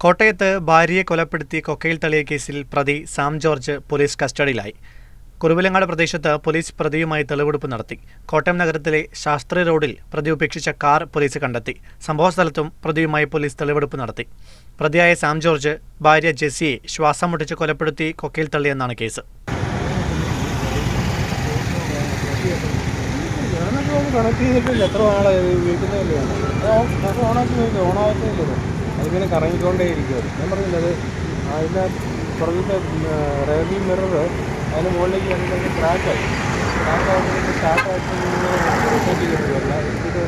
കോട്ടയത്ത് ഭാര്യയെ കൊലപ്പെടുത്തി കൊക്കയിൽ തള്ളിയ കേസിൽ പ്രതി സാം ജോർജ് പോലീസ് കസ്റ്റഡിയിലായി. കുറുവിലങ്ങാട് പ്രദേശത്ത് പോലീസ് പ്രതിയുമായി തെളിവെടുപ്പ് നടത്തി. കോട്ടയം നഗരത്തിലെ ശാസ്ത്രി റോഡിൽ പ്രതി ഉപേക്ഷിച്ച കാർ പോലീസ് കണ്ടെത്തി. സംഭവസ്ഥലത്തും പ്രതിയുമായി പോലീസ് തെളിവെടുപ്പ് നടത്തി. പ്രതിയായ സാം ജോർജ് ഭാര്യ ജെസ്സിയെ ശ്വാസം മുട്ടിച്ച് കൊലപ്പെടുത്തി കൊക്കയിൽ തള്ളിയെന്നാണ് കേസ്. അതിങ്ങനെ കറങ്ങിക്കൊണ്ടേ ഇരിക്കും. ഞാൻ പറഞ്ഞില്ല, അത് അതിൻ്റെ പുറകിൻ്റെ റേഡിയോ മിറർ അതിന് മുകളിലേക്ക് വന്നിട്ട് ക്രാക്കായി സ്റ്റാർട്ടായിട്ട് ചെയ്യുന്നതല്ല. ഇത്